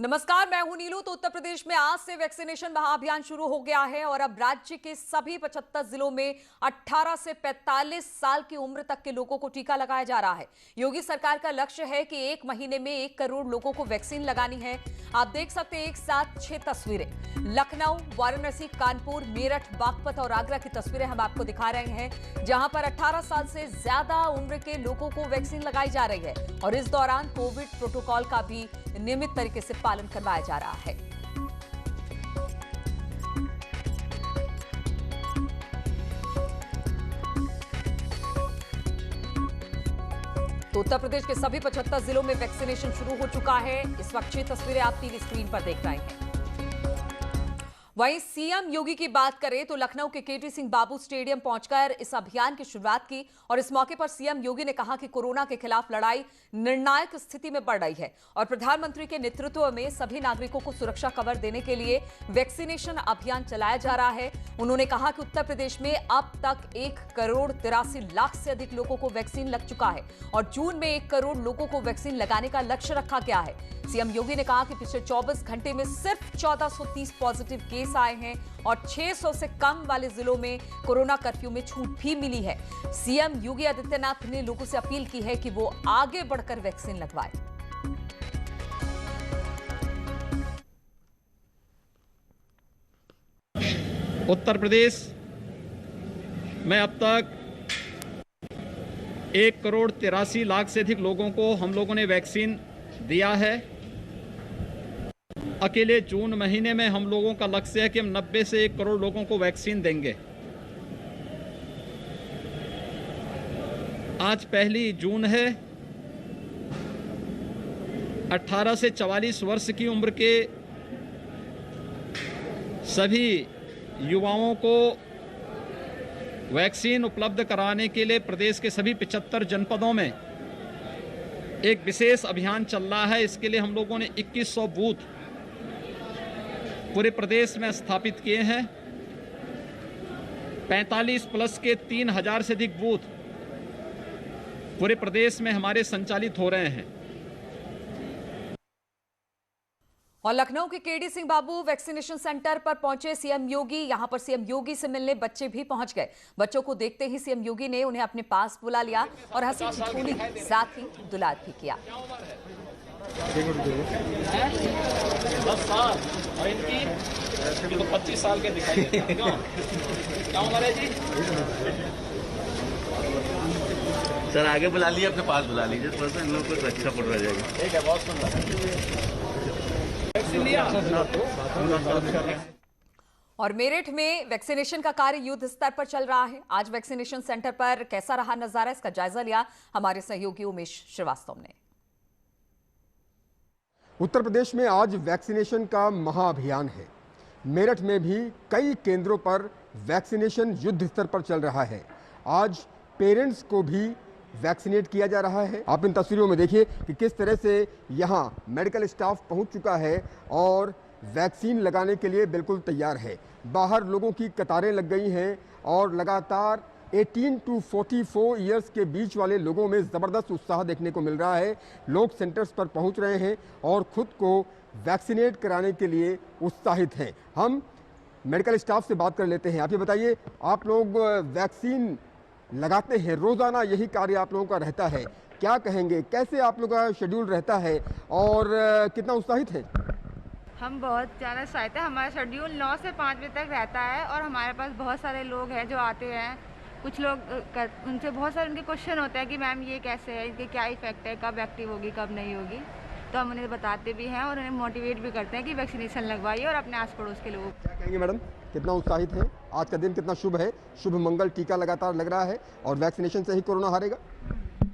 नमस्कार, मैं हूं नीलू। तो उत्तर प्रदेश में आज से वैक्सीनेशन महाअभियान शुरू हो गया है और अब राज्य के सभी 75 जिलों में 18 से 45 साल की उम्र तक के लोगों को टीका लगाया जा रहा है। योगी सरकार का लक्ष्य है कि एक महीने में 1 करोड़ लोगों को वैक्सीन लगानी है। आप देख सकते हैं एक साथ 6 तस्वीरें, लखनऊ, वाराणसी, कानपुर, मेरठ, बागपत और आगरा की तस्वीरें हम आपको दिखा रहे हैं, जहां पर 18 साल से ज्यादा उम्र के लोगों को वैक्सीन लगाई जा रही है और इस दौरान कोविड प्रोटोकॉल का भी नियमित तरीके से पालन करवाया जा रहा है। तो उत्तर प्रदेश के सभी 75 जिलों में वैक्सीनेशन शुरू हो चुका है। इस वक्त 6 तस्वीरें आप टीवी स्क्रीन पर देख रहे हैं। वहीं सीएम योगी की बात करें तो लखनऊ के केटी सिंह बाबू स्टेडियम पहुंचकर इस अभियान की शुरुआत की और इस मौके पर सीएम योगी ने कहा कि कोरोना के खिलाफ लड़ाई निर्णायक स्थिति में बढ़ रही है और प्रधानमंत्री के नेतृत्व में सभी नागरिकों को सुरक्षा कवर देने के लिए वैक्सीनेशन अभियान चलाया जा रहा है। उन्होंने कहा कि उत्तर प्रदेश में अब तक 1,83,00,000 से अधिक लोगों को वैक्सीन लग चुका है और जून में 1 करोड़ लोगों को वैक्सीन लगाने का लक्ष्य रखा गया है। सीएम योगी ने कहा कि पिछले 24 घंटे में सिर्फ 1430 पॉजिटिव केस आए हैं और 600 से कम वाले जिलों में कोरोना कर्फ्यू में छूट भी मिली है। सीएम योगी आदित्यनाथ ने लोगों से अपील की है कि वो आगे बढ़कर वैक्सीन लगवाएं। उत्तर प्रदेश में अब तक 1,83,00,000 से अधिक लोगों को हम लोगों ने वैक्सीन दिया है। अकेले जून महीने में हम लोगों का लक्ष्य है कि हम 90 से 1 करोड़ लोगों को वैक्सीन देंगे। आज 1 जून है। 18 से 44 वर्ष की उम्र के सभी युवाओं को वैक्सीन उपलब्ध कराने के लिए प्रदेश के सभी 75 जनपदों में एक विशेष अभियान चल रहा है। इसके लिए हम लोगों ने 2100 बूथ पूरे प्रदेश में स्थापित किए हैं। 45 प्लस के 3000 से अधिक बूथ पूरे प्रदेश में हमारे संचालित हो रहे हैं। और लखनऊ के केडी सिंह बाबू वैक्सीनेशन सेंटर पर पहुंचे सीएम योगी। यहां पर सीएम योगी से मिलने बच्चे भी पहुंच गए। बच्चों को देखते ही सीएम योगी ने उन्हें अपने पास बुला लिया और हंसी ठिठोली साथ ही दुलार भी किया। 10 साल और इनकी तो 25 साल के दिखाई देते हैं। क्या उम्र है जी? सर आगे बुला लीजिए, अपने पास बुला लीजिए, थोड़ा सा इन लोगों को अच्छा फोटो आ जाएगा। ठीक है, बहुत सुंदर। और मेरठ में वैक्सीनेशन का कार्य युद्ध स्तर पर चल रहा है। आज वैक्सीनेशन सेंटर पर कैसा रहा नजारा, इसका जायजा लिया हमारे सहयोगी उमेश श्रीवास्तव ने। उत्तर प्रदेश में आज वैक्सीनेशन का महाअभियान है। मेरठ में भी कई केंद्रों पर वैक्सीनेशन युद्ध स्तर पर चल रहा है। आज पेरेंट्स को भी वैक्सीनेट किया जा रहा है। आप इन तस्वीरों में देखिए कि किस तरह से यहाँ मेडिकल स्टाफ पहुँच चुका है और वैक्सीन लगाने के लिए बिल्कुल तैयार है। बाहर लोगों की कतारें लग गई हैं और लगातार 18 to 44 ईयर्स के बीच वाले लोगों में ज़बरदस्त उत्साह देखने को मिल रहा है। लोग सेंटर्स पर पहुंच रहे हैं और खुद को वैक्सीनेट कराने के लिए उत्साहित हैं। हम मेडिकल स्टाफ से बात कर लेते हैं। आप ये बताइए, आप लोग वैक्सीन लगाते हैं, रोज़ाना यही कार्य आप लोगों का रहता है, क्या कहेंगे, कैसे आप लोगों का शेड्यूल रहता है और कितना उत्साहित है? हम बहुत ज़्यादा उत्साहित हैं। हमारा शेड्यूल 9 से 5 बजे तक रहता है और हमारे पास बहुत सारे लोग हैं जो आते हैं। कुछ लोग उनसे बहुत सारे उनके क्वेश्चन होते हैं कि मैम ये कैसे है, इनके क्या इफेक्ट है, कब एक्टिव होगी, कब नहीं होगी। तो हम उन्हें बताते भी हैं और उन्हें मोटिवेट भी करते हैं कि वैक्सीनेशन लगवाइए और अपने आस पड़ोस के लोगों को। क्या कहेंगे मैडम, कितना उत्साहित है? आज का दिन कितना शुभ है, शुभ मंगल, टीका लगातार लग रहा है और वैक्सीनेशन से ही कोरोना हारेगा?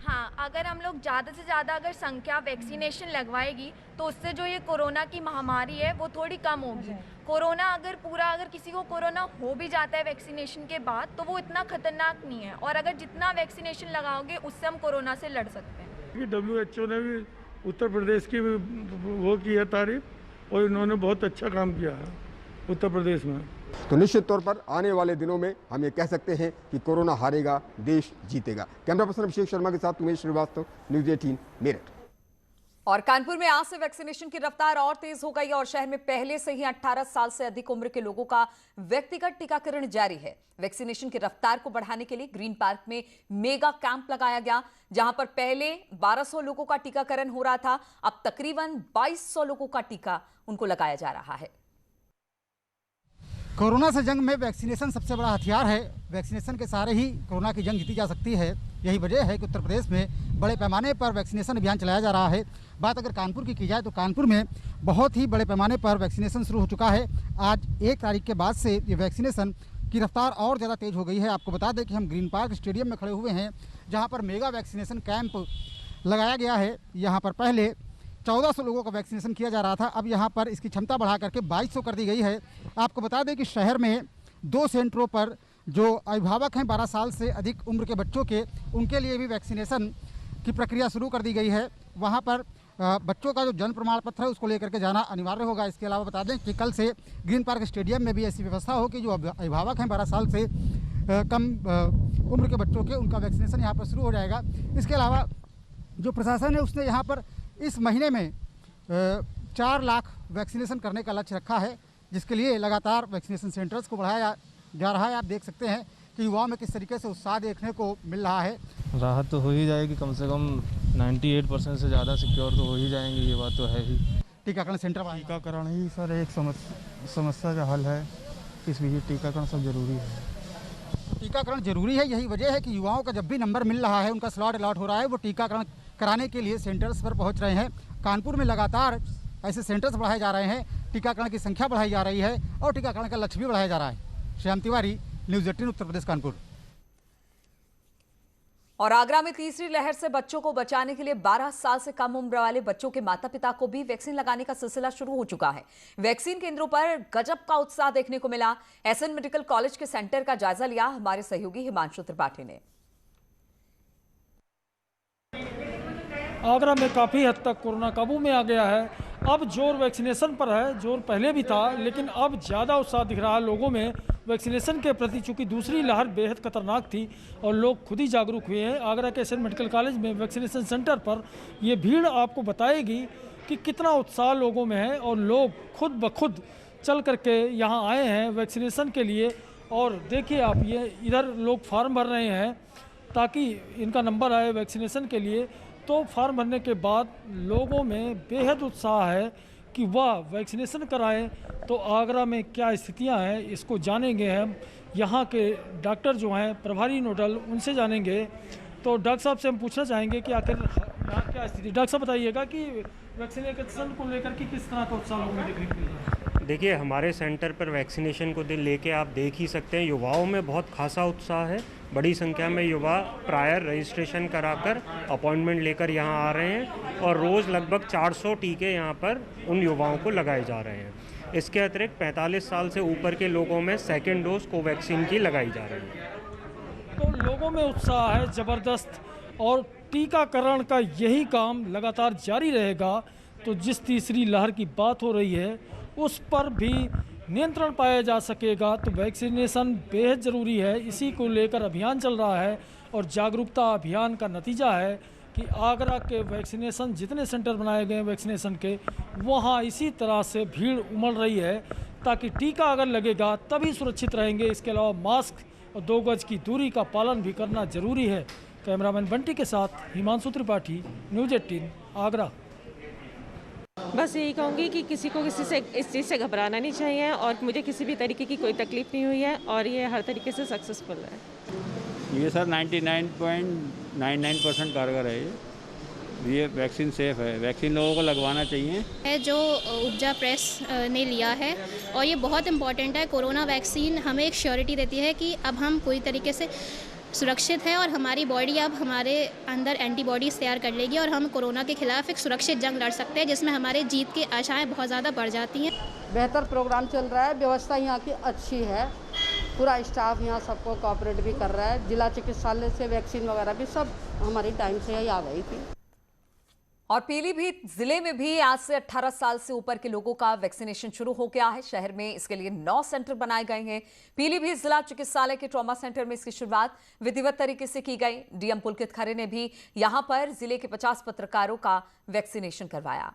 हाँ, अगर हम लोग ज़्यादा से ज़्यादा अगर संख्या वैक्सीनेशन लगवाएगी तो उससे जो ये कोरोना की महामारी है वो थोड़ी कम होगी। कोरोना अगर किसी को कोरोना हो भी जाता है वैक्सीनेशन के बाद तो वो इतना खतरनाक नहीं है और अगर जितना वैक्सीनेशन लगाओगे उससे हम कोरोना से लड़ सकते हैं। WHO ने भी उत्तर प्रदेश की वो की है तारीफ और इन्होंने बहुत अच्छा काम किया है उत्तर प्रदेश में। तो निश्चित तौर पर आने वाले दिनों में हम ये कह सकते हैं कि कोरोना हारेगा, देश जीतेगा। कैमरा पर्सन अभिषेक शर्मा के साथ उमेश श्रीवास्तव, न्यूज़ 18 मेरठ। और कानपुर में आज से वैक्सीनेशन की रफ्तार और तेज हो गई और शहर में पहले से ही 18 साल से अधिक उम्र के लोगों का व्यक्तिगत टीकाकरण जारी है। वैक्सीनेशन की रफ्तार को बढ़ाने के लिए ग्रीन पार्क में मेगा कैंप लगाया गया, जहां पर पहले 1200 लोगों का टीकाकरण हो रहा था, अब तकरीबन 2200 लोगों का टीका उनको लगाया जा रहा है। कोरोना से जंग में वैक्सीनेशन सबसे बड़ा हथियार है। वैक्सीनेशन के सहारे ही कोरोना की जंग जीती जा सकती है। यही वजह है कि उत्तर प्रदेश में बड़े पैमाने पर वैक्सीनेशन अभियान चलाया जा रहा है। बात अगर कानपुर की जाए तो कानपुर में बहुत ही बड़े पैमाने पर वैक्सीनेशन शुरू हो चुका है। आज 1 तारीख के बाद से ये वैक्सीनेशन की रफ्तार और ज़्यादा तेज़ हो गई है। आपको बता दें कि हम ग्रीन पार्क स्टेडियम में खड़े हुए हैं, जहाँ पर मेगा वैक्सीनेशन कैंप लगाया गया है। यहाँ पर पहले 1400 लोगों का वैक्सीनेशन किया जा रहा था, अब यहाँ पर इसकी क्षमता बढ़ा करके 2200 कर दी गई है। आपको बता दें कि शहर में 2 सेंटरों पर जो अभिभावक हैं 12 साल से अधिक उम्र के बच्चों के, उनके लिए भी वैक्सीनेशन की प्रक्रिया शुरू कर दी गई है। वहाँ पर बच्चों का जो जन्म प्रमाण पत्र है उसको लेकर के जाना अनिवार्य होगा। इसके अलावा बता दें कि कल से ग्रीन पार्क स्टेडियम में भी ऐसी व्यवस्था हो कि जो अभिभावक हैं 12 साल से कम उम्र के बच्चों के, उनका वैक्सीनेशन यहाँ पर शुरू हो जाएगा। इसके अलावा जो प्रशासन है उसने यहाँ पर इस महीने में 4 लाख वैक्सीनेशन करने का लक्ष्य रखा है, जिसके लिए लगातार वैक्सीनेशन सेंटर्स को बढ़ाया जा रहा है। आप देख सकते हैं कि युवाओं में किस तरीके से उत्साह देखने को मिल रहा है। राहत तो हो ही जाएगी, कम से कम 98% से ज़्यादा सिक्योर तो हो ही जाएंगे, ये बात तो है ही। टीकाकरण सेंटर टीकाकरण ही सर एक समस्या का हल है, इसलिए टीकाकरण सब जरूरी है। टीकाकरण जरूरी है, यही वजह है कि युवाओं का जब भी नंबर मिल रहा है, उनका स्लॉट अलॉट हो रहा है, वो टीकाकरण कराने के लिए सेंटर्स पर पहुंच रहे हैं। कानपुर में लगातार ऐसे सेंटर्स बढ़ाए जा रहे हैं, टीकाकरण की संख्या बढ़ाई जा रही है और टीकाकरण का लक्ष्य भी बढ़ाया जा रहा है। श्याम तिवारी, न्यूज़ 18 उत्तर प्रदेश कानपुर। और आगरा में तीसरी लहर से बच्चों को बचाने के लिए 12 साल से कम उम्र वाले बच्चों के माता पिता को भी वैक्सीन लगाने का सिलसिला शुरू हो चुका है। वैक्सीन केंद्रों पर गजब का उत्साह देखने को मिला। एसएन मेडिकल कॉलेज के सेंटर का जायजा लिया हमारे सहयोगी हिमांशु त्रिपाठी ने। आगरा में काफ़ी हद तक कोरोना काबू में आ गया है। अब जोर वैक्सीनेशन पर है, जोर पहले भी था, लेकिन अब ज़्यादा उत्साह दिख रहा है लोगों में वैक्सीनेशन के प्रति। चूँकि दूसरी लहर बेहद खतरनाक थी और लोग खुद ही जागरूक हुए हैं। आगरा के एसएन मेडिकल कॉलेज में वैक्सीनेशन सेंटर पर ये भीड़ आपको बताएगी कि कितना उत्साह लोगों में है और लोग खुद ब खुद चल करके यहाँ आए हैं वैक्सीनेशन के लिए। और देखिए आप, ये इधर लोग फॉर्म भर रहे हैं ताकि इनका नंबर आए वैक्सीनेशन के लिए। तो फॉर्म भरने के बाद लोगों में बेहद उत्साह है कि वह वैक्सीनेशन कराएं। तो आगरा में क्या स्थितियां हैं इसको जानेंगे हम। यहाँ के डॉक्टर जो हैं प्रभारी नोडल, उनसे जानेंगे। तो डॉक्टर साहब से हम पूछना चाहेंगे कि आखिर यहाँ क्या स्थिति। डॉक्टर साहब बताइएगा कि वैक्सीनेशन को लेकर के किस तरह का उत्साह लोगों में देखने को मिल रहा है। देखिए, हमारे सेंटर पर वैक्सीनेशन को लेके आप देख ही सकते हैं, युवाओं में बहुत खासा उत्साह है। बड़ी संख्या में युवा प्रायर रजिस्ट्रेशन कराकर अपॉइंटमेंट लेकर यहाँ आ रहे हैं और रोज़ लगभग 400 टीके यहाँ पर उन युवाओं को लगाए जा रहे हैं। इसके अतिरिक्त 45 साल से ऊपर के लोगों में सेकेंड डोज कोवैक्सीन की लगाई जा रही है। तो लोगों में उत्साह है ज़बरदस्त और टीकाकरण का यही काम लगातार जारी रहेगा। तो जिस तीसरी लहर की बात हो रही है उस पर भी नियंत्रण पाया जा सकेगा। तो वैक्सीनेशन बेहद ज़रूरी है, इसी को लेकर अभियान चल रहा है और जागरूकता अभियान का नतीजा है कि आगरा के वैक्सीनेशन जितने सेंटर बनाए गए हैं वैक्सीनेशन के, वहाँ इसी तरह से भीड़ उमड़ रही है ताकि टीका अगर लगेगा तभी सुरक्षित रहेंगे। इसके अलावा मास्क और 2 गज की दूरी का पालन भी करना जरूरी है। कैमरामैन बंटी के साथ हिमांशु त्रिपाठी, न्यूज़ 18 आगरा। बस यही कहूँगी कि किसी को किसी से इस चीज़ से घबराना नहीं चाहिए और मुझे किसी भी तरीके की कोई तकलीफ नहीं हुई है और ये हर तरीके से सक्सेसफुल है। ये सर 99.99% कारगर है। ये वैक्सीन सेफ है, वैक्सीन लोगों को लगवाना चाहिए। है जो उपजा प्रेस ने लिया है और ये बहुत इम्पॉर्टेंट है। कोरोना वैक्सीन हमें एक श्योरिटी देती है कि अब हम पूरी तरीके से सुरक्षित है और हमारी बॉडी अब हमारे अंदर एंटीबॉडीज़ तैयार कर लेगी और हम कोरोना के खिलाफ एक सुरक्षित जंग लड़ सकते हैं, जिसमें हमारे जीत की आशाएं बहुत ज़्यादा बढ़ जाती हैं। बेहतर प्रोग्राम चल रहा है, व्यवस्था यहाँ की अच्छी है, पूरा स्टाफ यहाँ सबको कोऑपरेट भी कर रहा है। जिला चिकित्सालय से वैक्सीन वगैरह भी सब हमारी टाइम से ही आ गई थी। और पीलीभीत जिले में भी आज से 18 साल से ऊपर के लोगों का वैक्सीनेशन शुरू हो गया है। शहर में इसके लिए 9 सेंटर बनाए गए हैं। पीलीभीत जिला चिकित्सालय के ट्रॉमा सेंटर में इसकी शुरुआत विधिवत तरीके से की गई। डीएम पुलकित खरे ने भी यहां पर जिले के 50 पत्रकारों का वैक्सीनेशन करवाया।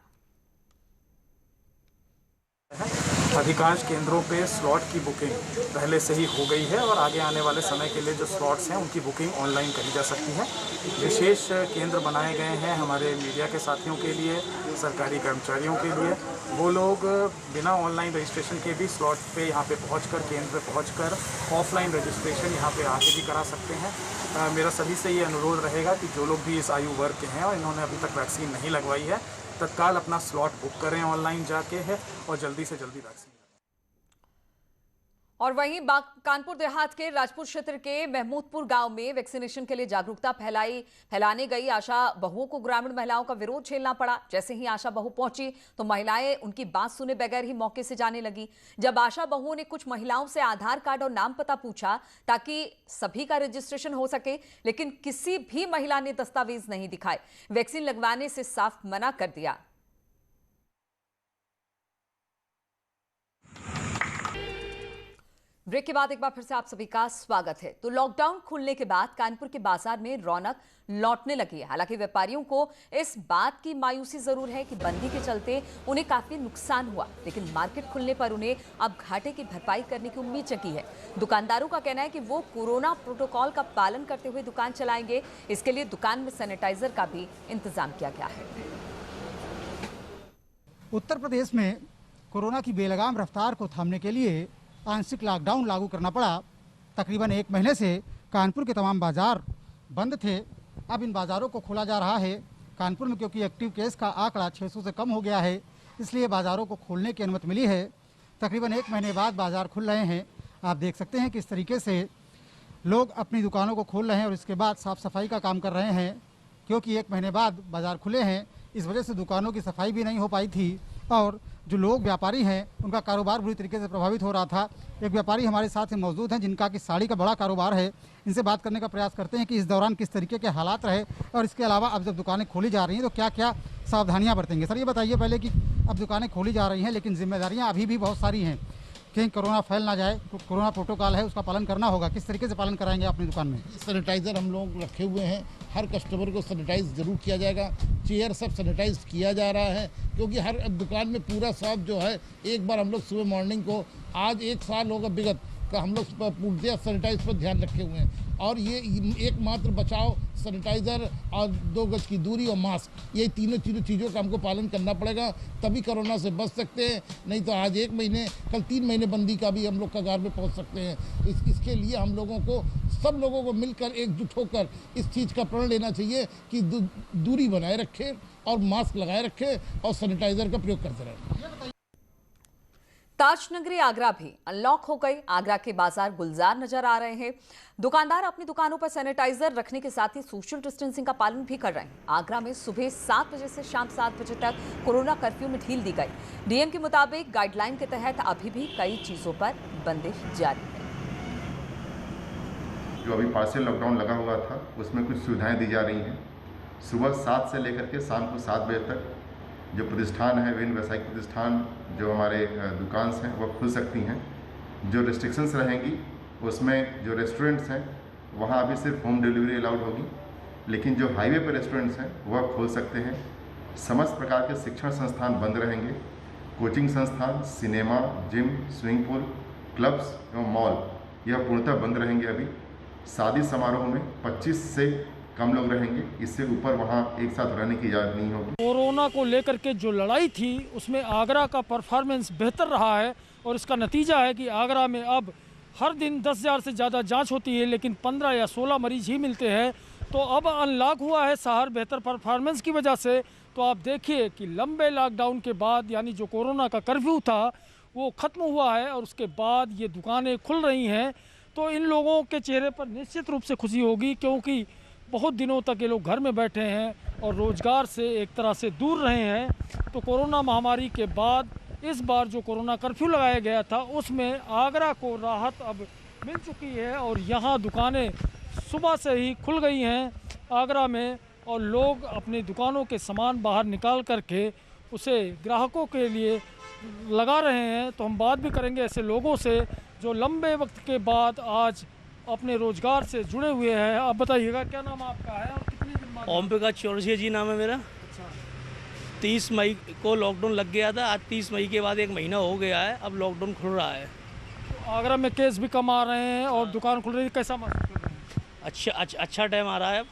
अधिकांश केंद्रों पे स्लॉट की बुकिंग पहले से ही हो गई है और आगे आने वाले समय के लिए जो स्लॉट्स हैं उनकी बुकिंग ऑनलाइन करी जा सकती है। विशेष केंद्र बनाए गए हैं हमारे मीडिया के साथियों के लिए, सरकारी कर्मचारियों के लिए। वो लोग बिना ऑनलाइन रजिस्ट्रेशन के भी स्लॉट पे यहाँ पे पहुँचकर, केंद्र पे पहुँचकर ऑफलाइन रजिस्ट्रेशन यहाँ पे आके भी करा सकते हैं। मेरा सभी से ये अनुरोध रहेगा कि जो लोग भी इस आयु वर्ग के हैं और इन्होंने अभी तक वैक्सीन नहीं लगवाई है, तत्काल अपना स्लॉट बुक करें ऑनलाइन जाके है और जल्दी से जल्दी वैक्सीन। और वहीं कानपुर देहात के राजपुर क्षेत्र के महमूदपुर गांव में वैक्सीनेशन के लिए जागरूकता फैलाने गई आशा बहुओं को ग्रामीण महिलाओं का विरोध झेलना पड़ा। जैसे ही आशा बहू पहुंची तो महिलाएं उनकी बात सुने बगैर ही मौके से जाने लगी। जब आशा बहुओं ने कुछ महिलाओं से आधार कार्ड और नाम पता पूछा ताकि सभी का रजिस्ट्रेशन हो सके, लेकिन किसी भी महिला ने दस्तावेज नहीं दिखाए। वैक्सीन लगवाने से साफ मना कर दिया। ब्रेक के बाद एक बार फिर से आप सभी का स्वागत है। तो लॉकडाउन खुलने के बाद कानपुर के बाजार में रौनक लौटने लगी है। हालांकि व्यापारियों को इस बात की मायूसी जरूर है कि बंदी के चलते उन्हें काफी नुकसान हुआ, लेकिन मार्केट खुलने पर उन्हें अब घाटे की भरपाई करने की उम्मीद जगी है। दुकानदारों का कहना है कि वो कोरोना प्रोटोकॉल का पालन करते हुए दुकान चलाएंगे। इसके लिए दुकान में सैनिटाइजर का भी इंतजाम किया गया है। उत्तर प्रदेश में कोरोना की बेलगाम रफ्तार को थामने के लिए आंशिक लॉकडाउन लागू करना पड़ा। तकरीबन 1 महीने से कानपुर के तमाम बाजार बंद थे। अब इन बाज़ारों को खोला जा रहा है। कानपुर में क्योंकि एक्टिव केस का आंकड़ा 600 से कम हो गया है, इसलिए बाज़ारों को खोलने की अनुमति मिली है। तकरीबन 1 महीने बाद बाज़ार खुल रहे हैं। आप देख सकते हैं कि इस तरीके से लोग अपनी दुकानों को खोल रहे हैं और इसके बाद साफ़ सफाई का काम कर रहे हैं। क्योंकि 1 महीने बाद बाज़ार खुले हैं, इस वजह से दुकानों की सफाई भी नहीं हो पाई थी और जो लोग व्यापारी हैं उनका कारोबार बुरी तरीके से प्रभावित हो रहा था। एक व्यापारी हमारे साथ ही मौजूद हैं जिनका कि साड़ी का बड़ा कारोबार है। इनसे बात करने का प्रयास करते हैं कि इस दौरान किस तरीके के हालात रहे और इसके अलावा अब जब दुकानें खोली जा रही हैं तो क्या क्या सावधानियां बरतेंगे। सर, ये बताइए पहले कि अब दुकानें खोली जा रही हैं लेकिन जिम्मेदारियाँ अभी भी बहुत सारी हैं, कहीं कोरोना फैल ना जाए, कोरोना प्रोटोकॉल है उसका पालन करना होगा। किस तरीके से पालन कराएंगे अपनी दुकान में? सैनिटाइज़र हम लोग रखे हुए हैं, हर कस्टमर को सैनिटाइज ज़रूर किया जाएगा। चेयर सब सैनिटाइज किया जा रहा है क्योंकि हर दुकान में पूरा साफ जो है, एक बार हम लोग सुबह मॉर्निंग को, आज 1 साल होगा विगत का, हम लोग पूर्णतः सैनिटाइज पर ध्यान रखे हुए हैं। और ये एकमात्र बचाव सैनिटाइज़र और 2 गज की दूरी और मास्क, ये तीनों चीज़ों का हमको पालन करना पड़ेगा, तभी कोरोना से बच सकते हैं। नहीं तो आज 1 महीने, कल 3 महीने बंदी का भी हम लोग कगार में पहुंच सकते हैं। इसके लिए हम लोगों को, सब लोगों को मिलकर एकजुट होकर इस चीज़ का प्रण लेना चाहिए कि दूरी बनाए रखें और मास्क लगाए रखें और सैनिटाइज़र का प्रयोग करते रहें। ताजनगरी आगरा भी अनलॉक हो गई। आगरा के बाजार गुलजार नजर आ रहे हैं। दुकानदार अपनी दुकानों पर सैनिटाइजर रखने के साथ ही सोशल डिस्टेंसिंग का पालन भी कर रहे हैं। आगरा में सुबह 7 बजे से शाम 7 बजे तक कोरोना कर्फ्यू में ढील दी गई। डीएम के मुताबिक गाइडलाइन के तहत अभी भी कई चीजों पर बंदिश जारी है। जो अभी पार्शियल लॉकडाउन लगा हुआ था उसमें कुछ सुविधाएं दी जा रही हैं। सुबह 7 से लेकर के शाम को 7 बजे तक जो प्रतिष्ठान है, विभिन्न व्यावसायिक प्रतिष्ठान जो हमारे दुकान हैं वह खुल सकती हैं। जो रिस्ट्रिक्शंस रहेंगी उसमें जो रेस्टोरेंट्स हैं वहाँ अभी सिर्फ होम डिलीवरी अलाउड होगी, लेकिन जो हाईवे पर रेस्टोरेंट्स हैं वह खोल सकते हैं। समस्त प्रकार के शिक्षण संस्थान बंद रहेंगे। कोचिंग संस्थान, cinema, gym, swimming pool, clubs एवं मॉल यह पूर्णतः बंद रहेंगे। अभी शादी समारोह में 25 से कम लोग रहेंगे, इससे ऊपर वहाँ एक साथ रहने की इजाज़त नहीं होगी। कोरोना को लेकर के जो लड़ाई थी उसमें आगरा का परफॉर्मेंस बेहतर रहा है और इसका नतीजा है कि आगरा में अब हर दिन 10,000 से ज़्यादा जांच होती है लेकिन 15 या 16 मरीज ही मिलते हैं। तो अब अनलॉक हुआ है शहर बेहतर परफॉर्मेंस की वजह से। तो आप देखिए कि लंबे लॉकडाउन के बाद, यानी जो कोरोना का कर्फ्यू था वो ख़त्म हुआ है और उसके बाद ये दुकानें खुल रही हैं। तो इन लोगों के चेहरे पर निश्चित रूप से खुशी होगी क्योंकि बहुत दिनों तक ये लोग घर में बैठे हैं और रोज़गार से एक तरह से दूर रहे हैं। तो कोरोना महामारी के बाद इस बार जो कोरोना कर्फ्यू लगाया गया था उसमें आगरा को राहत अब मिल चुकी है और यहाँ दुकानें सुबह से ही खुल गई हैं। आगरा में और लोग अपनी दुकानों के सामान बाहर निकाल करके उसे ग्राहकों के लिए लगा रहे हैं। तो हम बात भी करेंगे ऐसे लोगों से जो लंबे वक्त के बाद आज अपने रोजगार से जुड़े हुए हैं। आप बताइएगा, क्या नाम आपका है और कितने दिन बाद? ओम प्रकाश चौरसिया जी नाम है मेरा। 30 मई को लॉकडाउन लग गया था, आज 30 मई के बाद 1 महीना हो गया है, अब लॉकडाउन खुल रहा है। तो आगरा में केस भी कम आ रहे हैं और दुकान खुल रही है, कैसा महसूस कर रहे हैं? अच्छा टाइम आ रहा है,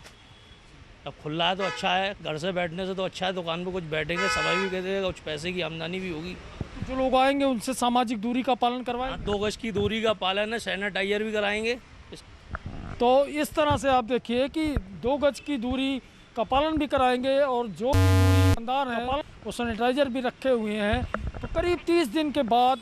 अब खुल रहा है तो अच्छा है। घर से बैठने से तो अच्छा है, दुकान पे कुछ बैठेंगे, समय भी कटेगा, कुछ पैसे की आमदनी भी होगी। तो जो लोग आएंगे उनसे सामाजिक दूरी का पालन करवाएं। 2 गज की दूरी का पालन है, सैनिटाइजर भी कराएंगे। तो इस तरह से आप देखिए कि 2 गज की दूरी का पालन भी कराएंगे और जो दुकानदार हैं वो सैनिटाइजर भी रखे हुए हैं। तो करीब 30 दिन के बाद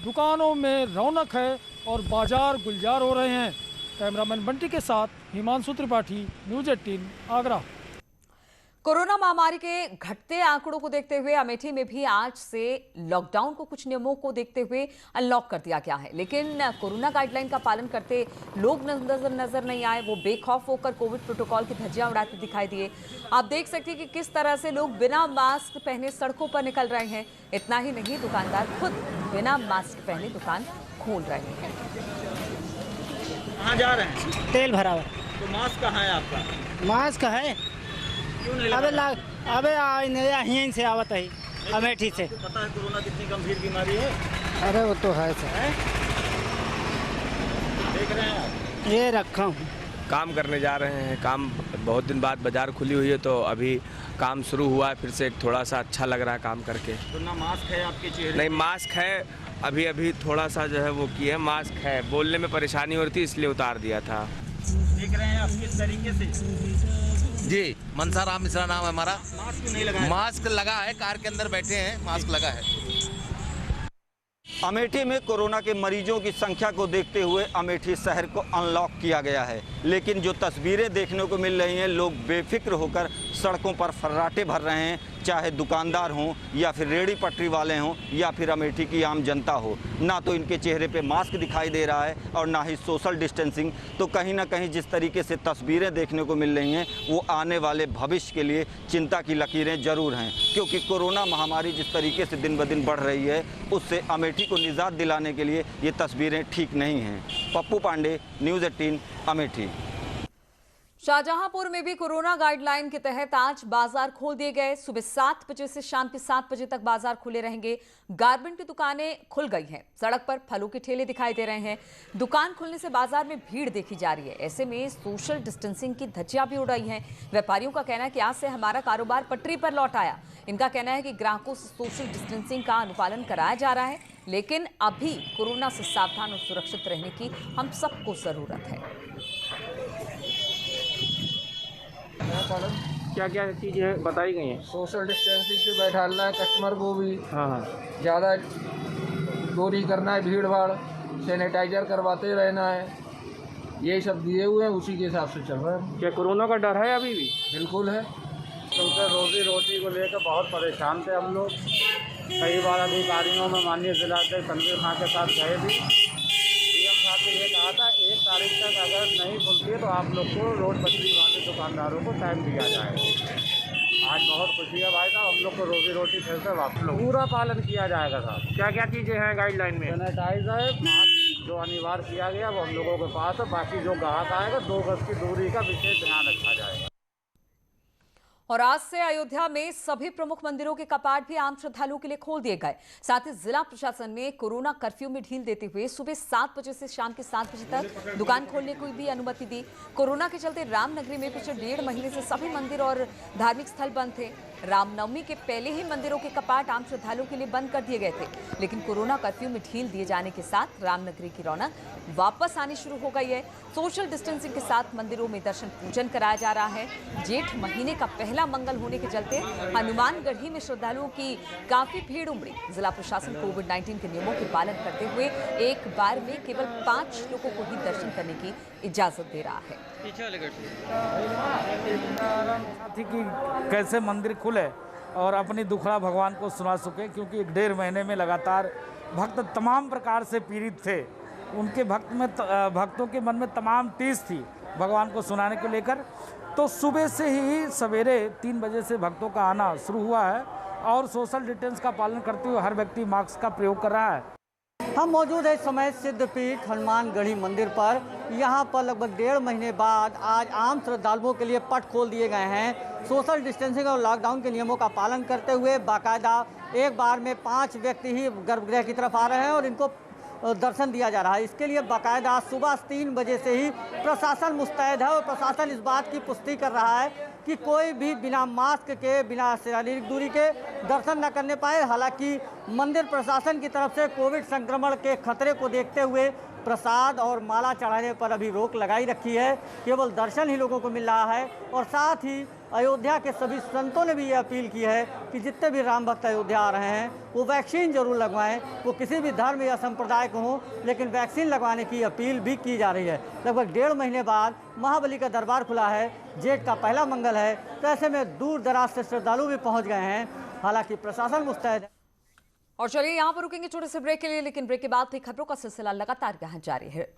दुकानों में रौनक है और बाजार गुलजार हो रहे हैं। कैमरामैन बंटी के साथ हिमांशु त्रिपाठी, न्यूज़ 18 आगरा। कोरोना महामारी के घटते आंकड़ों को देखते हुए अमेठी में भी आज से लॉकडाउन को कुछ नियमों को देखते हुए अनलॉक कर दिया गया है, लेकिन कोरोना गाइडलाइन का पालन करते लोग नजर नहीं आए। वो बेखौफ होकर कोविड प्रोटोकॉल की धज्जियां उड़ाते दिखाई दिए। आप देख सकते हैं कि किस तरह से लोग बिना मास्क पहने सड़कों पर निकल रहे हैं। इतना ही नहीं, दुकानदार खुद बिना मास्क पहने दुकान खोल रहे हैं। कहाँ जा रहे हैं? तेल भरा हुआ। तो मास्क कहाँ है आपका? मास्क है, अबे यहीं से आवत है, अमेठी से। पता है कोरोना कितनी गंभीर बीमारी है? अरे वो तो है सर। देख रहे हैं आप? ये रखा हूँ। काम करने जा रहे हैं। काम बहुत दिन बाद बाजार खुली हुई है तो अभी काम शुरू हुआ है, फिर से थोड़ा सा अच्छा लग रहा है काम करके। तो ना मास्क है आपके चेहरे? नहीं, मास्क है, अभी थोड़ा सा जो है वो किया है, मास्क है। बोलने में परेशानी हो रही थी इसलिए उतार दिया था। देख रहे हैं आप किस तरीके से? जी, मनसा राम मिश्रा नाम है हमारा। मास्क नहीं लगाया? मास्क लगा है, कार के अंदर बैठे हैं, मास्क लगा है। अमेठी में कोरोना के मरीजों की संख्या को देखते हुए अमेठी शहर को अनलॉक किया गया है, लेकिन जो तस्वीरें देखने को मिल रही हैं, लोग बेफिक्र होकर सड़कों पर फर्राटे भर रहे हैं, चाहे दुकानदार हों या फिर रेहड़ी पटरी वाले हों या फिर अमेठी की आम जनता हो। ना तो इनके चेहरे पे मास्क दिखाई दे रहा है और ना ही सोशल डिस्टेंसिंग। तो कहीं ना कहीं जिस तरीके से तस्वीरें देखने को मिल रही हैं वो आने वाले भविष्य के लिए चिंता की लकीरें जरूर हैं, क्योंकि कोरोना महामारी जिस तरीके से दिन ब दिन बढ़ रही है उससे अमेठी को निजात दिलाने के लिए ये तस्वीरें ठीक नहीं हैं। पप्पू पांडे, न्यूज़ 18 अमेठी। शाहजहांपुर में भी कोरोना गाइडलाइन के तहत आज बाजार खोल दिए गए। सुबह 7 बजे से शाम के 7 बजे तक बाजार खुले रहेंगे। गारमेंट की दुकानें खुल गई हैं। सड़क पर फलों के ठेले दिखाई दे रहे हैं। दुकान खुलने से बाजार में भीड़ देखी जा रही है। ऐसे में सोशल डिस्टेंसिंग की धज्जियां भी उड़ रही हैं। व्यापारियों का कहना है कि आज से हमारा कारोबार पटरी पर लौट आया। इनका कहना है कि ग्राहकों से सोशल डिस्टेंसिंग का अनुपालन कराया जा रहा है, लेकिन अभी कोरोना से सावधान और सुरक्षित रहने की हम सबको जरूरत है। क्या क्या चीज़ें बताई गई हैं? सोशल डिस्टेंसिंग से बैठाना है कस्टमर को भी, हाँ, ज़्यादा दूरी करना है, भीड़ भाड़, सैनिटाइजर करवाते रहना है, ये सब दिए हुए हैं, उसी के हिसाब से चल रहा है। क्या कोरोना का डर है अभी भी? बिल्कुल है। क्योंकि रोजी रोटी को लेकर बहुत परेशान थे हम लोग। कई बार अधिकारियों में माननीय जिलाध्यक्ष संजय खां के साथ गए भी। सीएम साहब ने ये कहा था 1 तारीख तक अगर नहीं खुलती है तो आप लोग को रोड पटरी वाले दुकानदारों को टाइम दिया जाएगा। आज बहुत खुशी है भाई साहब, हम लोग को रोजी रोटी फिर से वापस पूरा पालन किया जाएगा साहब। क्या क्या चीज़ें हैं गाइडलाइन में? सैनिटाइजर, मास्क जो अनिवार्य किया गया वो हम लोगों के पास है। बाकी जो ग्राहक आएगा 2 गज की दूरी का विशेष ध्यान रखा जाएगा। और आज से अयोध्या में सभी प्रमुख मंदिरों के कपाट भी आम श्रद्धालुओं के लिए खोल दिए गए। साथ ही जिला प्रशासन ने कोरोना कर्फ्यू में ढील देते हुए सुबह 7 बजे से शाम के 7 बजे तक दुकान खोलने को भी अनुमति दी। कोरोना के चलते रामनगरी में पिछले 1.5 महीने से सभी मंदिर और धार्मिक स्थल बंद थे। रामनवमी के पहले ही मंदिरों के कपाट आम श्रद्धालुओं के लिए बंद कर दिए गए थे, लेकिन कोरोना कर्फ्यू में ढील दिए जाने के साथ रामनगरी की रौनक वापस आनी शुरू हो गई है। सोशल डिस्टेंसिंग के साथ मंदिरों में दर्शन पूजन कराया जा रहा है। जेठ महीने का पहला मंगल होने के चलते हनुमानगढ़ी में श्रद्धालुओं की काफी भीड़ उमड़ी। जिला प्रशासन कोविड-19 के नियमों के पालन करते हुए एक बार में केवल 5 लोगों को ही दर्शन करने की इजाजत दे रहा है। कि कैसे मंदिर खुले और अपनी दुखड़ा भगवान को सुना सके, क्योंकि 1.5 महीने में लगातार भक्त तमाम प्रकार से पीड़ित थे। उनके भक्तों के मन में तमाम टीस थी भगवान को सुनाने को लेकर। तो सुबह से ही सवेरे 3 बजे से भक्तों का आना शुरू हुआ है और सोशल डिस्टेंस का पालन करते हुए हर व्यक्ति मास्क का प्रयोग कर रहा है। हम मौजूद है इस समय सिद्धपीठ हनुमानगढ़ी मंदिर पर। यहाँ पर लगभग 1.5 महीने बाद आज आम श्रद्धालुओं के लिए पट खोल दिए गए हैं। सोशल डिस्टेंसिंग और लॉकडाउन के नियमों का पालन करते हुए बाकायदा एक बार में 5 व्यक्ति ही गर्भगृह की तरफ आ रहे हैं और इनको दर्शन दिया जा रहा है। इसके लिए बाकायदा सुबह 3 बजे से ही प्रशासन मुस्तैद है और प्रशासन इस बात की पुष्टि कर रहा है कि कोई भी बिना मास्क के, बिना शारीरिक दूरी के दर्शन न करने पाए। हालांकि मंदिर प्रशासन की तरफ से कोविड संक्रमण के खतरे को देखते हुए प्रसाद और माला चढ़ाने पर अभी रोक लगाई रखी है। केवल दर्शन ही लोगों को मिल रहा है और साथ ही अयोध्या के सभी संतों ने भी ये अपील की है कि जितने भी राम भक्त अयोध्या आ रहे हैं वो वैक्सीन जरूर लगवाएं। वो किसी भी धर्म या संप्रदाय को हों, लेकिन वैक्सीन लगवाने की अपील भी की जा रही है। लगभग 1.5 महीने बाद महाबली का दरबार खुला है, जेठ का पहला मंगल है, तो ऐसे में दूर दराज से श्रद्धालु भी पहुँच गए हैं। हालांकि प्रशासन मुस्तैद है। और चलिए यहाँ पर रुकेंगे छोटे से ब्रेक के लिए, लेकिन ब्रेक के बाद भी खबरों का सिलसिला लगातार यहाँ जारी है।